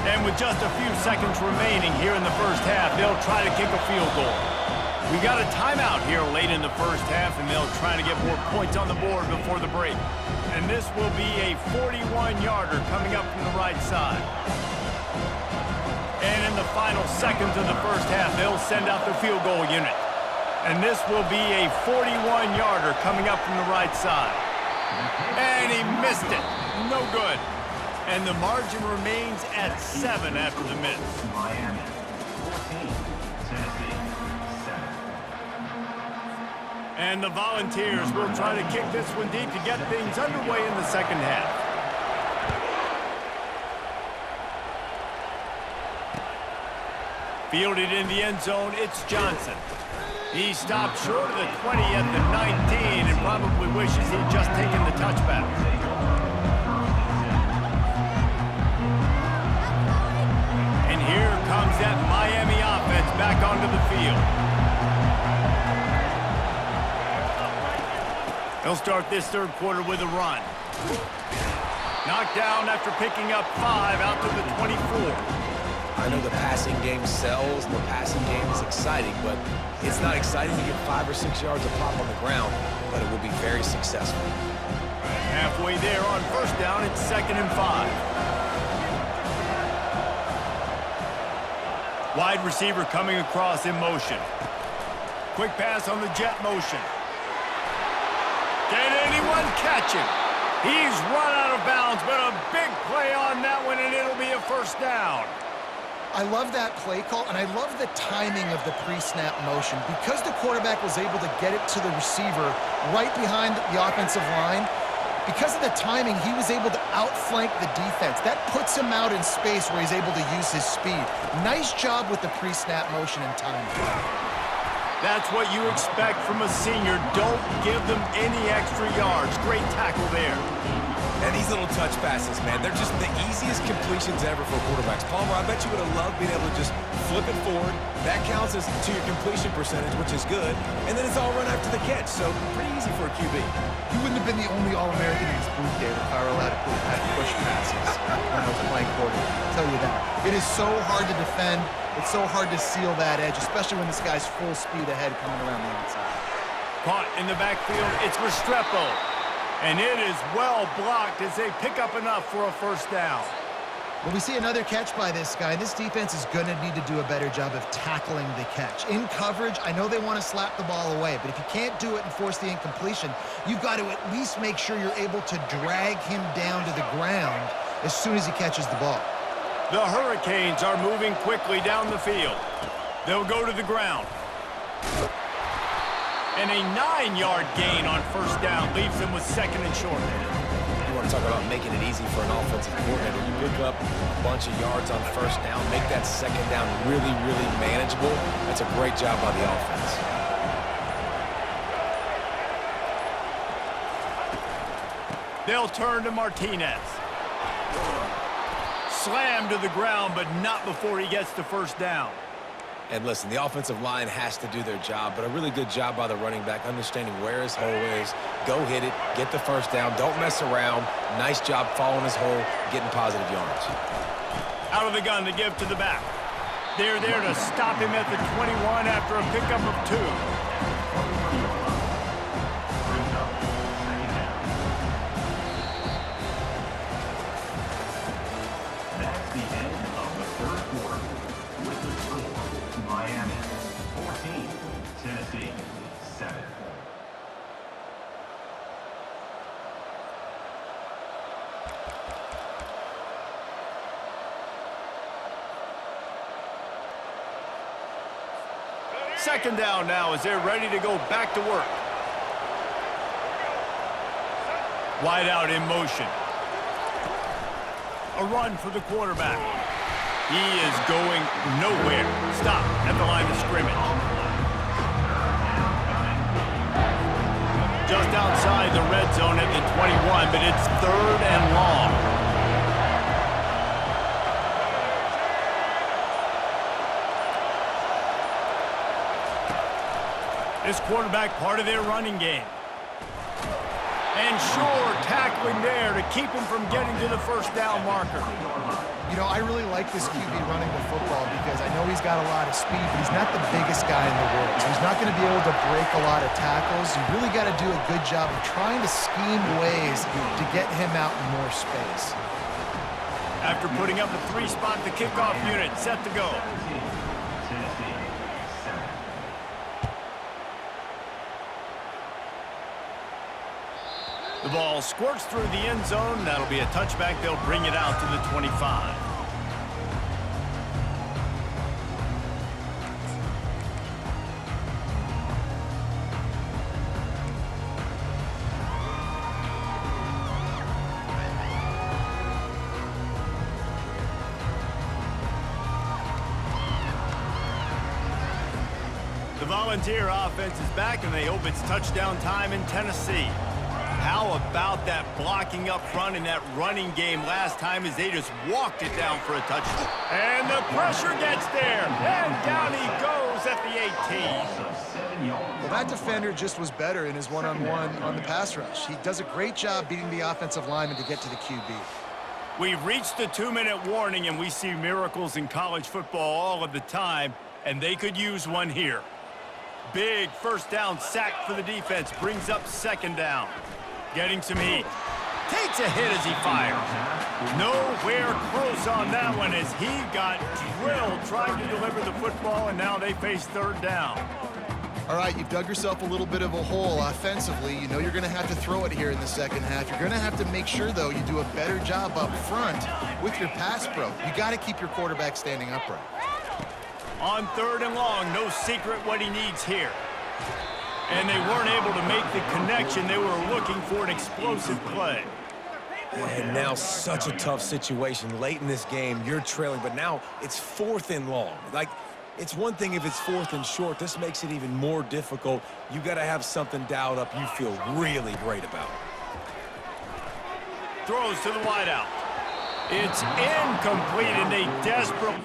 And with just a few seconds remaining here in the first half, they'll try to kick a field goal. We got a timeout here late in the first half, and they'll try to get more points on the board before the break. And this will be a 41-yarder coming up from the right side. And in the final seconds of the first half, they'll send out the field goal unit. And this will be a 41-yarder coming up from the right side. And he missed it. No good. And the margin remains at 7 after the miss. Miami, 14, Tennessee, 7. And the Volunteers will try to kick this one deep to get things underway in the second half. Fielded in the end zone, it's Johnson. He stopped short of the 20 at the 19 and probably wishes he'd just taken the touchback. And here comes that Miami offense back onto the field. He'll start this third quarter with a run. Knocked down after picking up 5 out to the 24. I know the passing game sells, the passing game is exciting, but it's not exciting to get 5 or 6 yards of pop on the ground, but it will be very successful. Halfway there on first down, it's 2nd and 5. Wide receiver coming across in motion. Quick pass on the jet motion. Can anyone catch him? He's run out of bounds, but a big play on that one, and it'll be a first down. I love that play call, and I love the timing of the pre-snap motion. Because the quarterback was able to get it to the receiver right behind the offensive line, because of the timing, he was able to outflank the defense. That puts him out in space where he's able to use his speed. Nice job with the pre-snap motion and timing. That's what you expect from a senior. Don't give them any extra yards. Great tackle there. And these little touch passes, man, they're just the easiest completions ever for quarterbacks. Palmer, I bet you would have loved being able to just flip it forward. That counts as to your completion percentage, which is good. And then it's all run after the catch, so pretty easy for a QB. You wouldn't have been the only All-American in this booth, David, if I were allowed to have push passes when I was playing quarterback. I'll tell you that. It is so hard to defend. It's so hard to seal that edge, especially when this guy's full speed ahead coming around the outside. Caught in the backfield, it's Restrepo. And it is well blocked as they pick up enough for a first down. Well, we see another catch by this guy. This defense is going to need to do a better job of tackling the catch. In coverage, I know they want to slap the ball away, but if you can't do it and force the incompletion, you've got to at least make sure you're able to drag him down to the ground as soon as he catches the ball. The Hurricanes are moving quickly down the field. They'll go to the ground. And a 9-yard gain on first down leaves them with 2nd and short. You want to talk about making it easy for an offensive coordinator. You pick up a bunch of yards on first down, make that second down really, really manageable. That's a great job by the offense. They'll turn to Martinez. Slammed to the ground, but not before he gets to first down. And listen, the offensive line has to do their job, but a really good job by the running back, understanding where his hole is. Go hit it, get the first down, don't mess around. Nice job following his hole, getting positive yards. Out of the gun to give to the back. They're there to stop him at the 21 after a pickup of 2. That's the end of the third quarter. With the score, Miami, 14, Tennessee, 7. Second down now as they're ready to go back to work. Wide out in motion. A run for the quarterback. He is going nowhere. Stop at the line of scrimmage. Just outside the red zone at the 21, but it's 3rd and long. This quarterback part of their running game. And sure, tackling there to keep him from getting to the first down marker. You know, I really like this QB running the football because I know he's got a lot of speed, but he's not the biggest guy in the world. So he's not going to be able to break a lot of tackles. You really got to do a good job of trying to scheme ways to get him out in more space. After putting up a 3-spot, the kickoff unit set to go. Tennessee, 7. The ball squirts through the end zone. That'll be a touchback. They'll bring it out to the 25. The Volunteer offense is back, and they hope it's touchdown time in Tennessee. How about that blocking up front in that running game last time as they just walked it down for a touchdown? And the pressure gets there, and down he goes at the 18. So 7 yards. Well, that defender just was better in his one-on-one on the pass rush. He does a great job beating the offensive lineman to get to the QB. We've reached the 2-minute warning, and we see miracles in college football all of the time, and they could use one here. Big first down sack for the defense, brings up second down. Getting some heat. Takes a hit as he fires. Nowhere close on that one as he got drilled trying to deliver the football, and now they face third down. All right, you've dug yourself a little bit of a hole offensively. You know you're going to have to throw it here in the second half. You're going to have to make sure, though, you do a better job up front with your pass pro. You got to keep your quarterback standing upright. On third and long, no secret what he needs here. And they weren't able to make the connection. They were looking for an explosive play. And now such a tough situation. Late in this game, you're trailing, but now it's 4th and long. Like, it's one thing if it's 4th and short. This makes it even more difficult. You got to have something dialed up you feel really great about. Throws to the wideout. It's incomplete, and they desperately...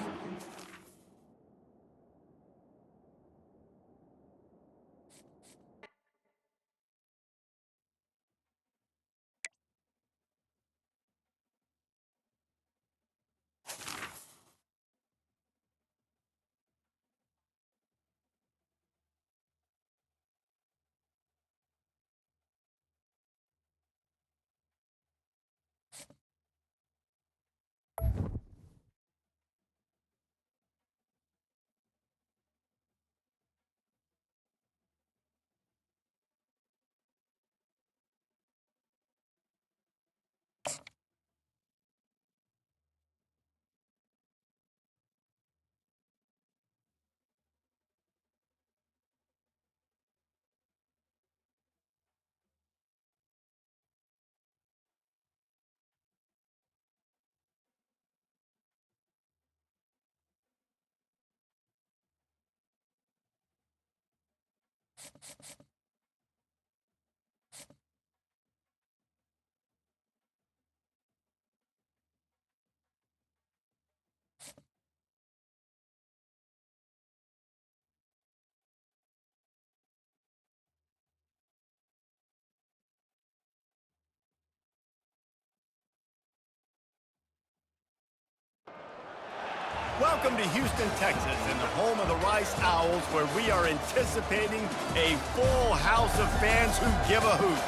Welcome to Houston, Texas, and the home of the Rice Owls, where we are anticipating a full house of fans who give a hoot.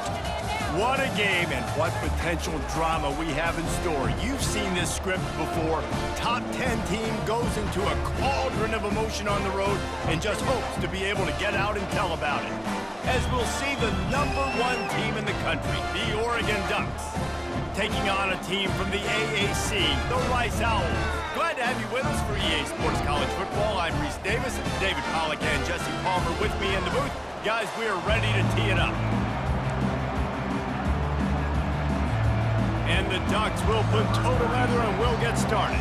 What a game and what potential drama we have in store. You've seen this script before. Top 10 team goes into a cauldron of emotion on the road and just hopes to be able to get out and tell about it. As we'll see the #1 team in the country, the Oregon Ducks, taking on a team from the AAC, the Rice Owls. Glad to have you with us for EA Sports College Football. I'm Reese Davis, David Pollack and Jesse Palmer with me in the booth. Guys, we are ready to tee it up. And the Ducks will put total leather and we'll get started.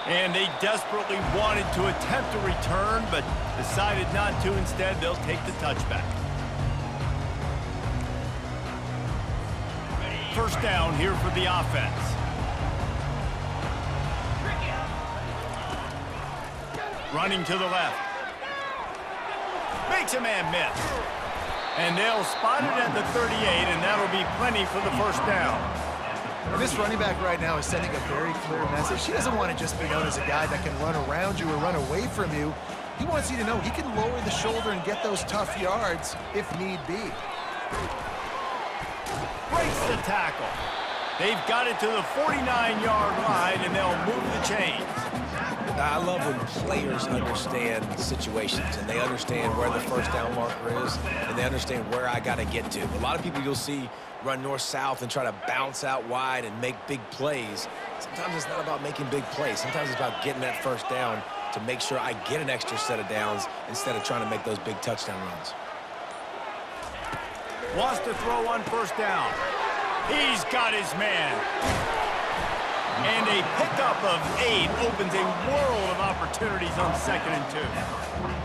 And they desperately wanted to attempt a return, but decided not to. Instead, they'll take the touchback. First down here for the offense. Running to the left. Makes a man miss. And they'll spot it at the 38, and that'll be plenty for the first down. And this running back right now is sending a very clear message. He doesn't want to just be known as a guy that can run around you or run away from you. He wants you to know he can lower the shoulder and get those tough yards if need be. Breaks the tackle. They've got it to the 49-yard line, and they'll move the chains. I love when players understand situations and they understand where the first down marker is and they understand where I got to get to. A lot of people you'll see run north-south and try to bounce out wide and make big plays. Sometimes it's not about making big plays. Sometimes it's about getting that first down to make sure I get an extra set of downs instead of trying to make those big touchdown runs. Wants to throw on first down. He's got his man. And a pickup of 8 opens a world of opportunities on 2nd and 2.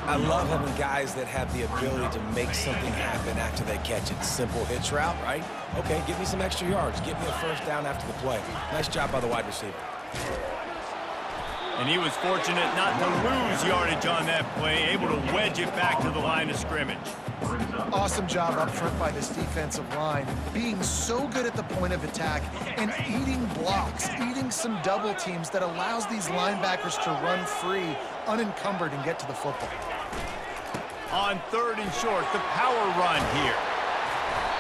I love having guys that have the ability to make something happen after they catch it. Simple hitch route, right? Okay, give me some extra yards. Give me a first down after the play. Nice job by the wide receiver. And he was fortunate not to lose yardage on that play, able to wedge it back to the line of scrimmage. Awesome job up front by this defensive line, being so good at the point of attack and eating blocks, eating some double teams that allows these linebackers to run free, unencumbered, and get to the football. On 3rd and short, the power run here.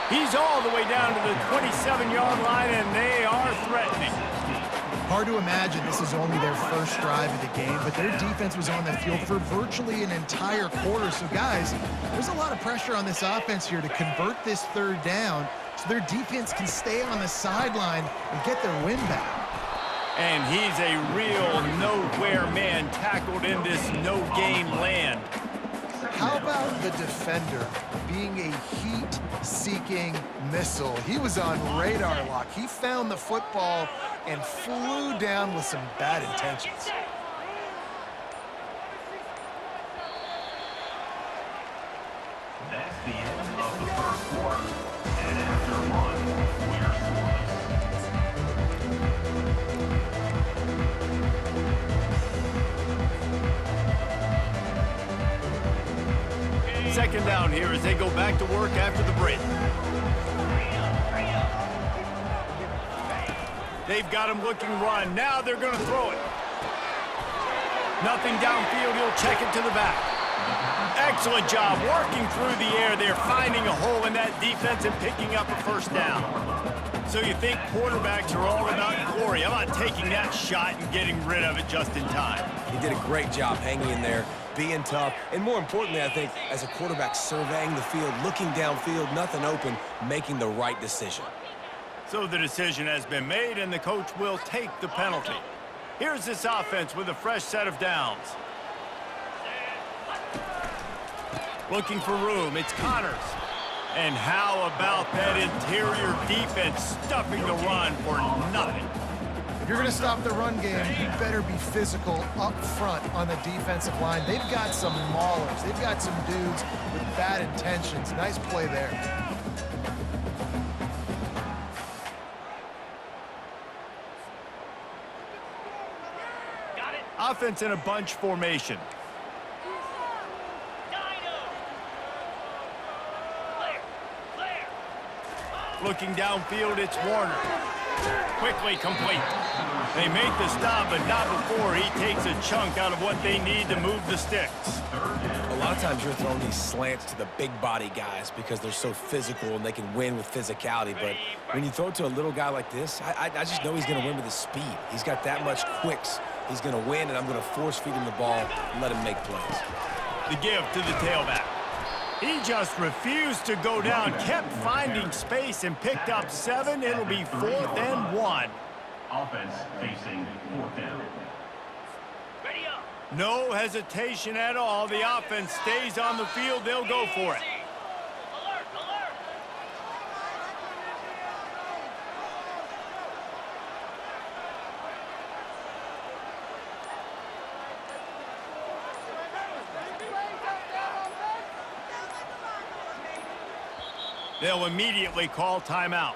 He's all the way down to the 27-yard line, and they are threatening. Hard to imagine this is only their first drive of the game, but their defense was on the field for virtually an entire quarter. So, guys, there's a lot of pressure on this offense here to convert this 3rd down so their defense can stay on the sideline and get their win back. And he's a real nowhere man tackled in this no-game land. How about the defender being a heat-seeking missile? He was on radar lock. He found the football and flew down with some bad intentions. That's the end of the first quarter. And after one, we're scoreless. 2nd down here as they go back to work after the break. They've got him looking run. Now they're going to throw it. Nothing downfield. He'll check it to the back. Excellent job working through the air. They're finding a hole in that defense and picking up a first down. So you think quarterbacks are all about glory. How about taking that shot and getting rid of it just in time? He did a great job hanging in there, being tough, and more importantly, I think, as a quarterback, surveying the field, looking downfield, nothing open, making the right decision. So the decision has been made, and the coach will take the penalty. Here's this offense with a fresh set of downs. Looking for room, it's Connors. And how about that interior defense stuffing the run for nothing? If you're going to stop the run game, you better be physical up front on the defensive line. They've got some maulers. They've got some dudes with bad intentions. Nice play there. Offense in a bunch formation. Looking downfield, it's Warner. Quickly complete. They make the stop, but not before he takes a chunk out of what they need to move the sticks. A lot of times you're throwing these slants to the big body guys because they're so physical and they can win with physicality. But when you throw it to a little guy like this, I just know he's going to win with his speed. He's got that much quicks. He's going to win, and I'm going to force feed him the ball and let him make plays. The give to the tailback. He just refused to go down, kept finding space and picked up 7. It'll be 4th and 1. Offense facing 4th down. No hesitation at all. The offense stays on the field. They'll go for it. They'll immediately call timeout.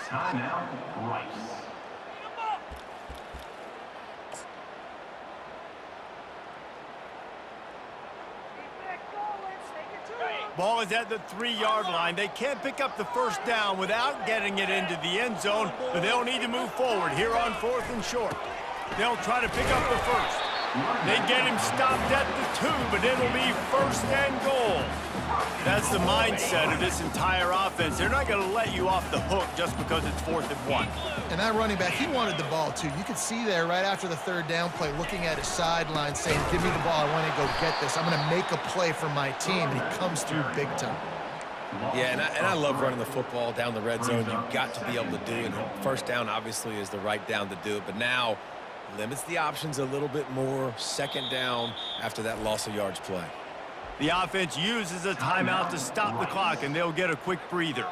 Timeout, Rice. Ball is at the 3-yard line. They can't pick up the first down without getting it into the end zone, but they'll need to move forward here on 4th and short. They'll try to pick up the first. They get him stopped at the 2, but it'll be 1st and goal. That's the mindset of this entire offense. They're not going to let you off the hook just because it's 4th and 1. And that running back, he wanted the ball too. You could see there right after the 3rd down play, looking at his sideline, saying, give me the ball, I want to go get this. I'm going to make a play for my team, and he comes through big time. Yeah, and I love running the football down the red zone. You've got to be able to do it. First down, obviously, is the right down to do it, but now limits the options a little bit more. 2nd down after that loss of yards play. The offense uses a timeout to stop the clock, and they'll get a quick breather.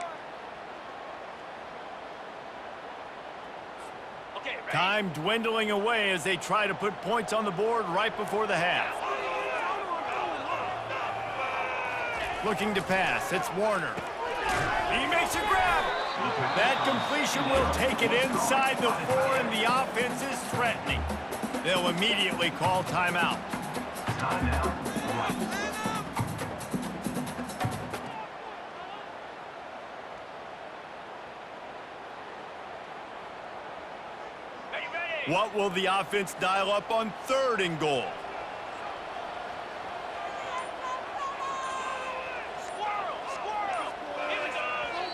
Time dwindling away as they try to put points on the board right before the half. Looking to pass. It's Warner. He makes a grab. That completion will take it inside the 4, and the offense is threatening. They'll immediately call timeout. What will the offense dial up on 3rd and goal?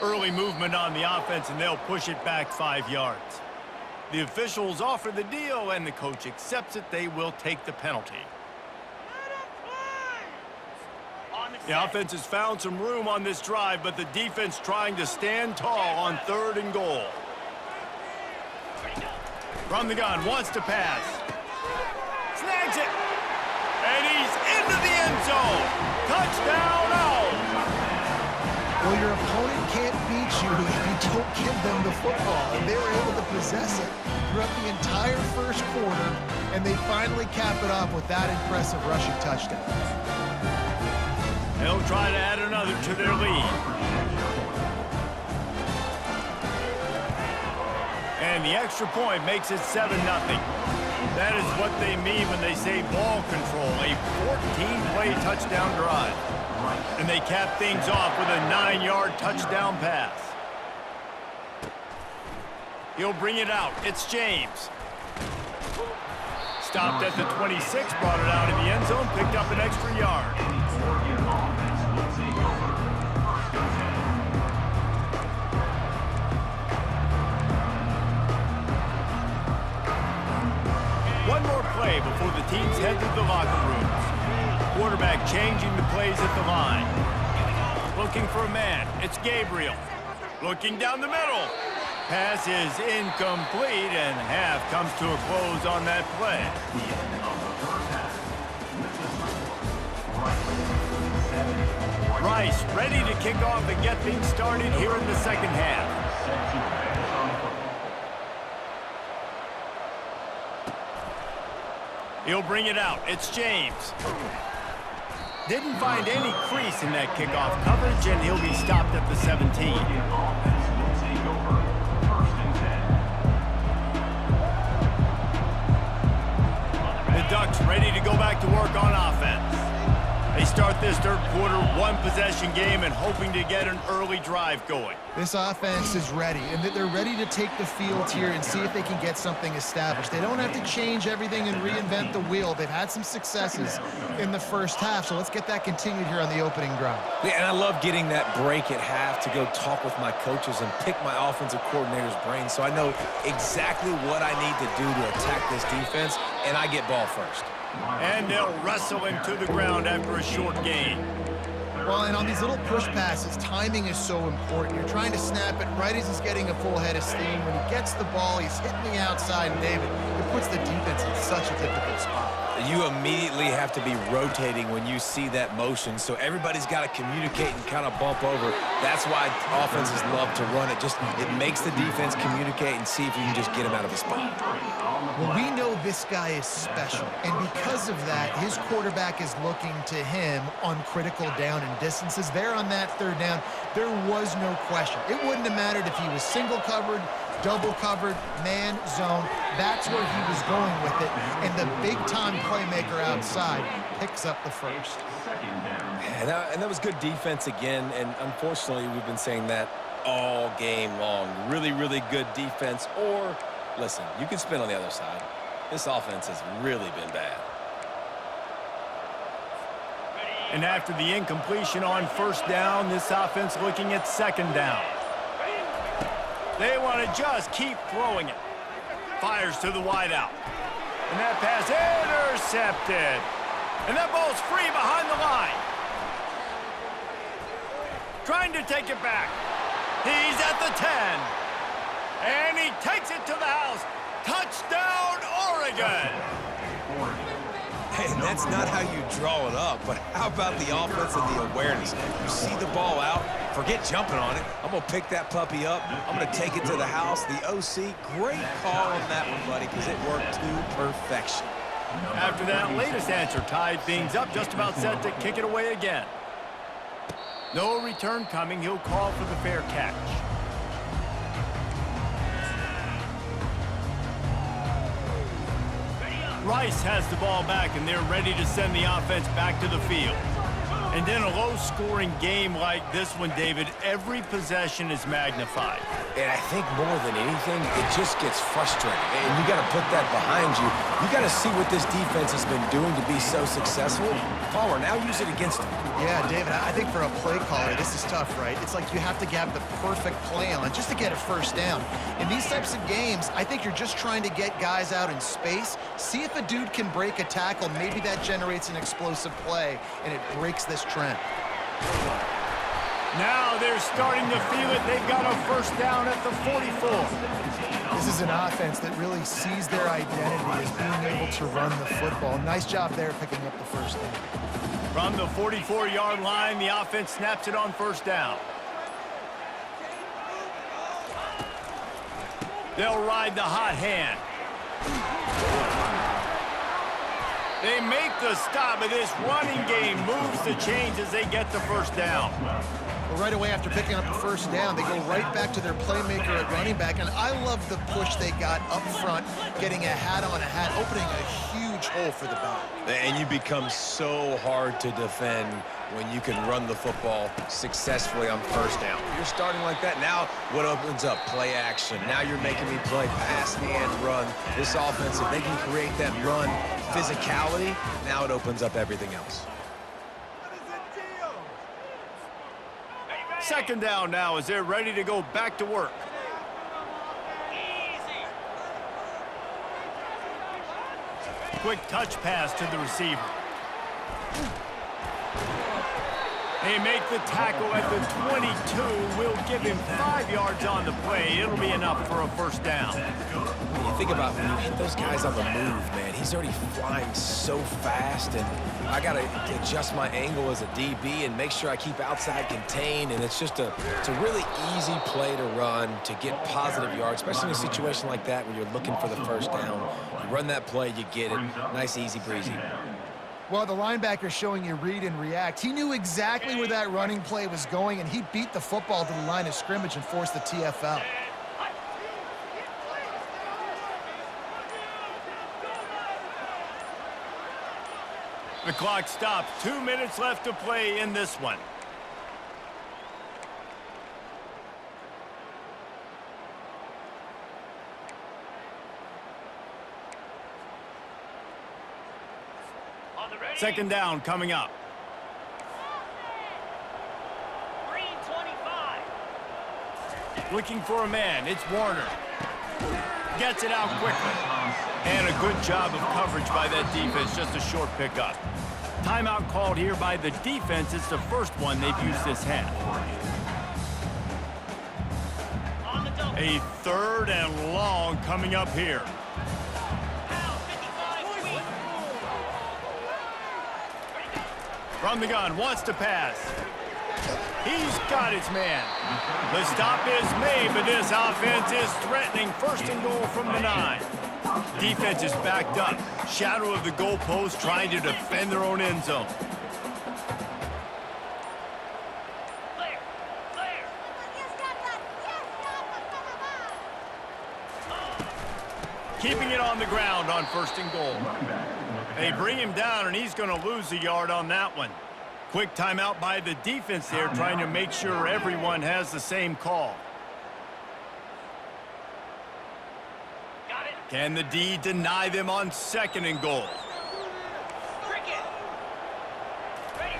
Early movement on the offense, and they'll push it back 5 yards. The officials offer the deal, and the coach accepts it. They will take the penalty. The offense has found some room on this drive, but the defense trying to stand tall on 3rd and goal. From the gun, wants to pass. Snags it. And he's into the end zone. Touchdown, Owls. Well, your opponent can't beat you if you don't give them the football. And they were able to possess it throughout the entire 1st quarter, and they finally cap it off with that impressive rushing touchdown. They'll try to add another to their lead. And the extra point makes it 7-0. That is what they mean when they say ball control, a 14-play touchdown drive. And they cap things off with a 9-yard touchdown pass. He'll bring it out. It's James. Stopped at the 26, brought it out in the end zone, picked up an extra yard. One more play before the teams head to the locker rooms. Quarterback changing the plays at the line. Looking for a man. It's Gabriel. Looking down the middle. Pass is incomplete, and half comes to a close on that play. Rice ready to kick off and get things started here in the 2nd half. He'll bring it out. It's James. Didn't find any crease in that kickoff coverage, and he'll be stopped at the 17. The Ducks ready to go back to work on offense. They start this 3rd quarter 1-possession game and hoping to get an early drive going. This offense is ready, and they're ready to take the field here and see if they can get something established. They don't have to change everything and reinvent the wheel. They've had some successes in the 1st half, so let's get that continued here on the opening drive. Yeah, and I love getting that break at half to go talk with my coaches and pick my offensive coordinator's brain so I know exactly what I need to do to attack this defense, and I get ball first. And they'll wrestle him to the ground after a short gain. Well, and on these little push passes, timing is so important. You're trying to snap it right as he's getting a full head of steam. When he gets the ball, he's hitting the outside, and David, it puts the defense in such a difficult spot. You immediately have to be rotating when you see that motion, so everybody's got to communicate and kind of bump over. That's why offenses love to run it. It makes the defense communicate and see if you can just get him out of the spot. Well, we know this guy is special, and because of that, his quarterback is looking to him on critical down and distances. There on that 3rd down, there was no question. It wouldn't have mattered if he was single covered, double covered, man, zone. That's where he was going with it, and the big-time playmaker outside picks up the first. And that was good defense again, and unfortunately, we've been saying that all game long. Really, really good defense, or, listen, you can spin on the other side. This offense has really been bad. And after the incompletion on first down, this offense looking at second down. They want to just keep throwing it. Fires to the wideout. And that pass intercepted. And that ball's free behind the line. Trying to take it back. He's at the 10. And he takes it to the house. Touchdown, Oregon. And that's not how you draw it up, but how about the offense and the awareness? You see the ball out, forget jumping on it. I'm going to pick that puppy up. I'm going to take it to the house. The OC, great call on that one, buddy, because it worked to perfection. After that latest answer tied things up, just about set to kick it away again. No return coming. He'll call for the fair catch. Rice has the ball back, and they're ready to send the offense back to the field. And in a low-scoring game like this one, David, every possession is magnified. And I think more than anything, it just gets frustrating. And you got to put that behind you. You got to see what this defense has been doing to be so successful. Palmer, now use it against them. Yeah, David, I think for a play caller, this is tough, right? It's like you have to have the perfect play on just to get a first down. In these types of games, I think you're just trying to get guys out in space, see if a dude can break a tackle. Maybe that generates an explosive play, and it breaks this trend. Now they're starting to feel it. They've got a first down at the 44. This is an offense that really sees their identity as being able to run the football. Nice job there picking up the first down. From the 44-yard line, the offense snaps it on first down. They'll ride the hot hand. They make the stop, but this running game moves the chains as they get the first down. Well, right away after picking up the first down, they go right back to their playmaker at running back, and I love the push they got up front, getting a hat on a hat, opening a huge hole for the back. And you become so hard to defend when you can run the football successfully on first down. You're starting like that. Now what opens up? Play action. Now you're making me play pass and run. This offense, if they can create that run physicality, now it opens up everything else. Second down now as they're ready to go back to work. Quick touch pass to the receiver. They make the tackle at the 22. Will give him 5 yards on the play. It'll be enough for a first down. When you think about when you hit those guys on the move, man, he's already flying so fast, and I got to adjust my angle as a DB and make sure I keep outside contained, and it's a really easy play to run to get positive yards, especially in a situation like that where you're looking for the first down. You run that play, you get it. Nice, easy breezy. Well, the linebacker showing you read and react. He knew exactly where that running play was going, and he beat the football to the line of scrimmage and forced the TFL. The clock stops. 2 minutes left to play in this one. Second down coming up. Green 25. Looking for a man. It's Warner. Gets it out quickly. And a good job of coverage by that defense. Just a short pickup. Timeout called here by the defense. It's the first one they've used this half. A third and long coming up here. From the gun, wants to pass. He's got his man. The stop is made, but this offense is threatening. First and goal from the 9. Defense is backed up. Shadow of the goalpost trying to defend their own end zone. Keeping it on the ground on first and goal. They bring him down, and he's going to lose a yard on that one. Quick timeout by the defense there, trying to make sure everyone has the same call. Got it. Can the D deny them on 2nd and goal? Cricket. Ready.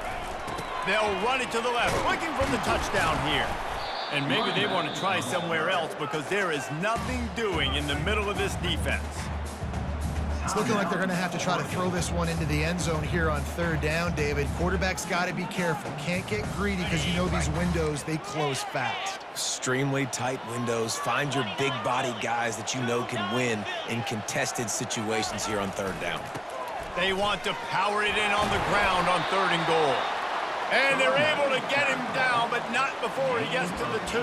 They'll run it to the left, looking for the touchdown here. And maybe they want to try somewhere else because there is nothing doing in the middle of this defense. It's looking like they're going to have to try to throw this one into the end zone here on 3rd down, David. Quarterback's got to be careful. Can't get greedy because you know these windows, they close fast. Extremely tight windows. Find your big body guys that you know can win in contested situations here on 3rd down. They want to power it in on the ground on 3rd and goal. And they're able to get him down, but not before he gets to the 2.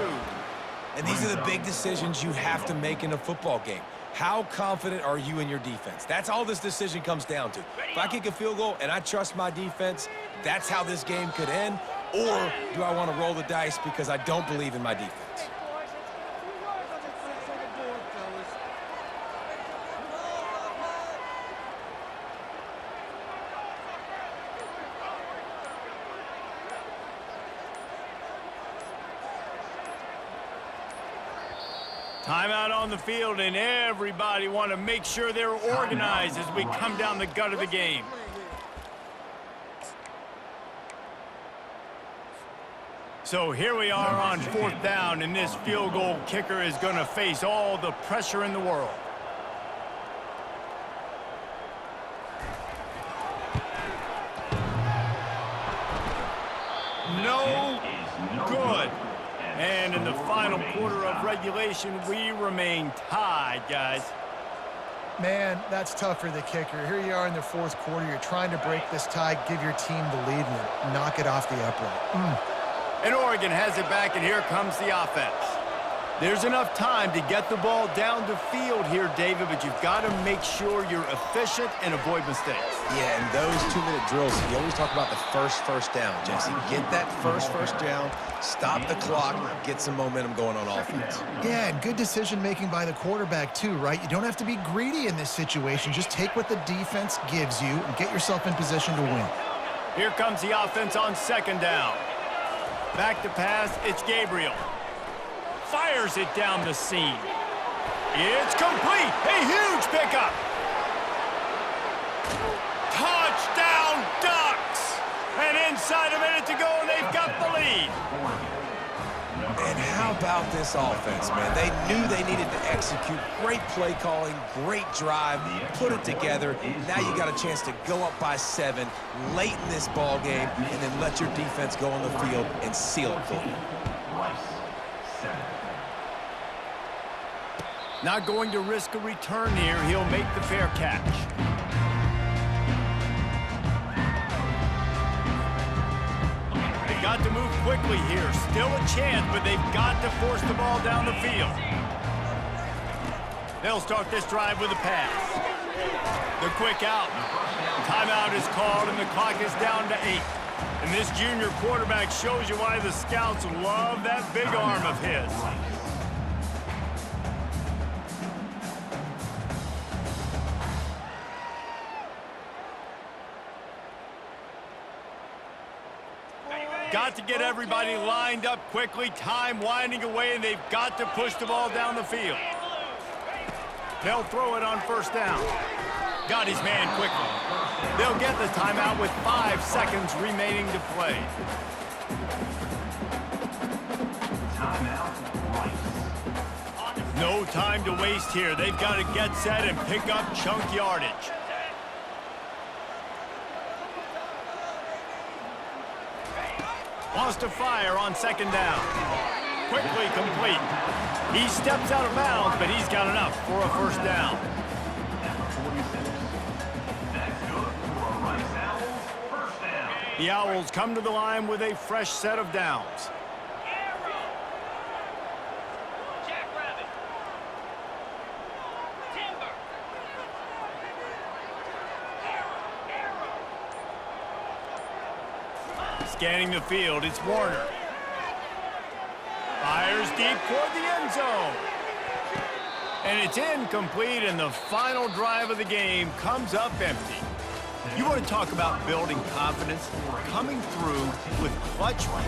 And these are the big decisions you have to make in a football game. How confident are you in your defense? That's all this decision comes down to. If I kick a field goal and I trust my defense, that's how this game could end. Or do I want to roll the dice because I don't believe in my defense? Timeout on the field, and everybody want to make sure they're organized as we come down the gut of the game. So here we are on 4th down, and this field goal kicker is going to face all the pressure in the world. No good. And in the final quarter of regulation, we remain tied, guys. Man, that's tough for the kicker. Here you are in the 4th quarter. You're trying to break this tie, give your team the lead, and knock it off the upright. And Oregon has it back, and here comes the offense. There's enough time to get the ball down the field here, David, but you've got to make sure you're efficient and avoid mistakes. Yeah, and those 2-minute drills, you always talk about the first down, Jesse. Get that first down, stop the clock, get some momentum going on offense. Yeah, and good decision-making by the quarterback, too, right? You don't have to be greedy in this situation. Just take what the defense gives you and get yourself in position to win. Here comes the offense on 2nd down. Back to pass, it's Gabriel. Fires it down the seam. It's complete. A huge pickup. Touchdown, Ducks. And inside a minute to go, and they've got the lead. And how about this offense, man? They knew they needed to execute. Great play calling, great drive, put it together. Now you got a chance to go up by 7 late in this ball game and then let your defense go on the field and seal it for you. Not going to risk a return here. He'll make the fair catch. They've got to move quickly here. Still a chance, but they've got to force the ball down the field. They'll start this drive with a pass. The quick out. Timeout is called, and the clock is down to 8. And this junior quarterback shows you why the scouts love that big arm of his. Got to get everybody lined up quickly. Time winding away, and they've got to push the ball down the field. They'll throw it on 1st down. Got his man quickly. They'll get the timeout with 5 seconds remaining to play. No time to waste here. They've got to get set and pick up chunk yardage. Wants to fire on 2nd down. Quickly complete. He steps out of bounds, but he's got enough for a 1st down. The Owls come to the line with a fresh set of downs. Jackrabbit. Timber. Scanning the field, it's Warner. Fires deep toward the end zone. And it's incomplete, and the final drive of the game comes up empty. You want to talk about building confidence? Coming through with clutch play.